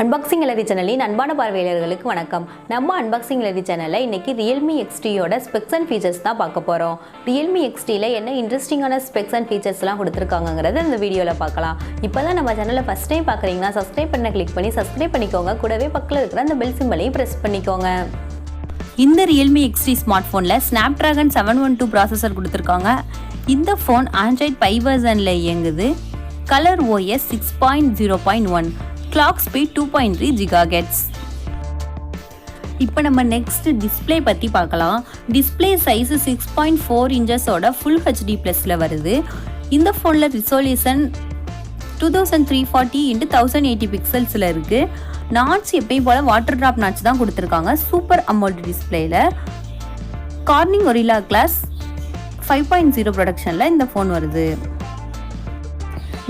Unboxing எலரி சேனலின் அன்பான பார்வையாளர்களுக்கு வணக்கம். நம்ம அன்பாக்சிங் எலரி சேனலில் இன்னைக்கு Realme XTயோட ஸ்பெக்ஸ் அண்ட் ஃபீச்சர்ஸ் தான் பார்க்க போகிறோம். Realme XTல என்ன இன்ட்ரெஸ்டிங்கான ஸ்பெக்ஸ் அண்ட் ஃபீச்சர்ஸ்லாம் கொடுத்துருக்காங்கிறத இந்த வீடியோவில் பார்க்கலாம். இப்போ தான் நம்ம சேனலில் ஃபஸ்ட் டைம் பார்க்குறீங்கன்னா சப்ஸ்கிரைப் பண்ண கிளிக் பண்ணி சப்ஸ்கிரைப் பண்ணிக்கோங்க. கூடவே பக்கத்தில் இருக்கிற அந்த பெல் சிம்பலையும் ப்ரெஸ் பண்ணிக்கோங்க. இந்த Realme XT ஸ்மார்ட் ஃபோனில் Snapdragon 712 ப்ராசஸர் கொடுத்துருக்காங்க. இந்த ஃபோன் ஆண்ட்ராய்ட் 5 வெர்ஷனில் இயங்குது. Colour OS 6.0.1, clock speed 2.3 GHz. இப்போ நம்ம நெக்ஸ்ட் டிஸ்பிளே பற்றி பார்க்கலாம். டிஸ்பிளே சைஸ் 6.4 இன்ச்சஸோட ஃபுல் ஹெச்டி ப்ளஸில் வருது. இந்த ஃபோனில் ரிசோல்யூஷன் 2340x1080 பிக்சல்ஸில் இருக்குது. நாட்ச் எப்பயும் போல் வாட்டர் ட்ராப் நாட்ச் தான் கொடுத்துருக்காங்க. சூப்பர் அமோல்ட் டிஸ்பிளேயில் கார்னிங் ஒரில்லா கிளாஸ் 5.0 ப்ரொடக்ஷனில் இந்த ஃபோன் வருது.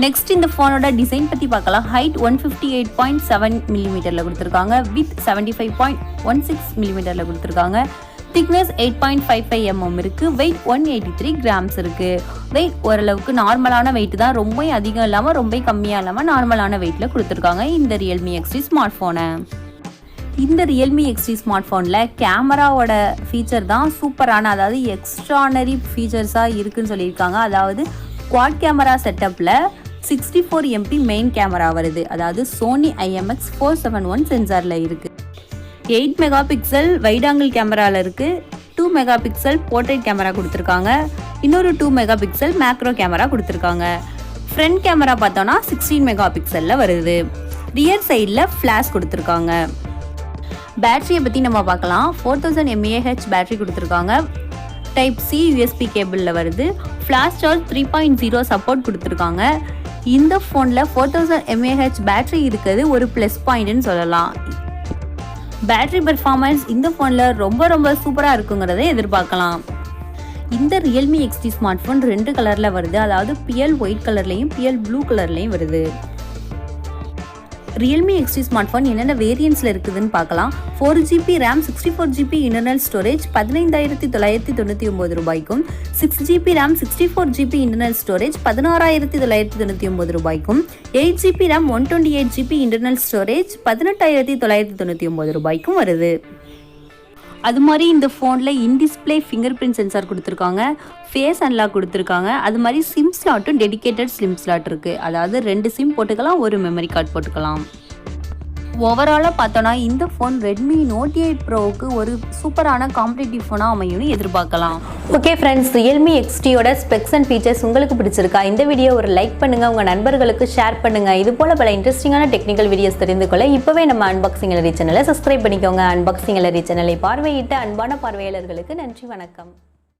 நெக்ஸ்ட் இந்த ஃபோனோட டிசைன் பற்றி பார்க்கலாம். ஹைட் 158.7 மில்லிமீட்டரில் கொடுத்துருக்காங்க. வித் 75.16 மில்லிமீட்டரில் கொடுத்துருக்காங்க. திக்னஸ் 8.55 mm இருக்குது. வெயிட் 183 கிராம்ஸ் இருக்குது. வெயிட் ஓரளவுக்கு நார்மலான வெயிட் தான், ரொம்ப அதிகம் இல்லாமல் ரொம்ப கம்மியாக இல்லாமல் நார்மலான வெயிட்டில் கொடுத்துருக்காங்க இந்த Realme XT ஸ்மார்ட் ஃபோனை. இந்த Realme XT ஸ்மார்ட் ஃபோனில் கேமராவோட ஃபீச்சர் தான் சூப்பரான, அதாவது எக்ஸ்ட்ரானரி ஃபீச்சர்ஸாக இருக்குதுன்னு சொல்லியிருக்காங்க. அதாவது குவாட் கேமரா செட்டப்பில் 64 MP மெயின் கேமரா வருது. அதாவது சோனி IMX471 சென்சாரில் இருக்குது. 8 மெகா பிக்சல் வைட் ஆங்கிள் கேமராவில் இருக்குது. 2 மெகா பிக்சல் போர்ட்ரேட் கேமரா கொடுத்துருக்காங்க. இன்னொரு 2 மெகா பிக்சல் மேக்ரோ கேமரா கொடுத்துருக்காங்க. ஃப்ரண்ட் கேமரா பார்த்தோன்னா 16 மெகா பிக்சலில் வருது. ரியர் சைடில் ஃப்ளாஷ் கொடுத்துருக்காங்க. பேட்டரியை பற்றி நம்ம பார்க்கலாம். 4000 mAh பேட்டரி கொடுத்துருக்காங்க. டைப் C USB கேபிளில் வருது. ஃப்ளாஷ் சார்ஜ் 3.0 சப்போர்ட் கொடுத்துருக்காங்க. இந்த ஃபோனில் 4000 mAh பேட்டரி இருக்கிறது ஒரு ப்ளஸ் பாயிண்ட்னு சொல்லலாம். பேட்டரி பெர்ஃபார்மன்ஸ் இந்த ஃபோனில் ரொம்ப சூப்பராக இருக்குங்கிறத எதிர்பார்க்கலாம். இந்த Realme XT ஸ்மார்ட் ஃபோன் 2 கலரில் வருது. அதாவது பியல் ஒயிட் கலர்லேயும் பியல் ப்ளூ கலர்லேயும் வருது. Realme XT ஸ்மார்ட் ஃபோன் என்னென்ன வேரியன்ட்ஸில் இருக்குதுன்னு பார்க்கலாம். 4GB RAM 64GB internal storage 15,999 ரூபாய்க்கும், 6GB RAM 64GB internal storage 16,999 ரூபாய்க்கும், 8GB RAM 128GB internal storage 18,999 ரூபாய்க்கும் வருது. அது மாதிரி இந்த ஃபோனில் இன்டிஸ்பிளே ஃபிங்கர் பிரிண்ட் சென்சார் கொடுத்துருக்காங்க. ஃபேஸ் அன்லாக் கொடுத்துருக்காங்க. அது மாதிரி சிம் ஸ்லாட்டும் டெடிகேட்டட் சிம் ஸ்லாட் இருக்குது. அதாவது 2 சிம் போட்டுக்கலாம், ஒரு மெமரி கார்டு போட்டுக்கலாம். ஓவராலாக பார்த்தோன்னா இந்த ஃபோன் Redmi Note 8 Proவுக்கு ஒரு சூப்பரான காம்படிட்டிவ் ஃபோனாக அமையும்னு எதிர்பார்க்கலாம். ஓகே ஃப்ரெண்ட்ஸ், Realme XTயோட ஸ்பெக்ஸ் அண்ட் ஃபீச்சர்ஸ் உங்களுக்கு பிடிச்சிருக்கா? இந்த வீடியோ ஒரு லைக் பண்ணுங்கள், உங்கள் நண்பர்களுக்கு ஷேர் பண்ணுங்கள். இது போல் பல இன்ட்ரெஸ்டிங்கான டெக்னிக்கல் வீடியோஸ் தெரிந்து கொள்ள இப்போவே நம்ம அன்பாக்சிங் எலரி சேனலை சப்ஸ்கிரைப் பண்ணிக்கோங்க. அன்பாக்சிங் எலரி சேனலை பார்வையிட்ட அன்பான பார்வையாளர்களுக்கு நன்றி, வணக்கம்.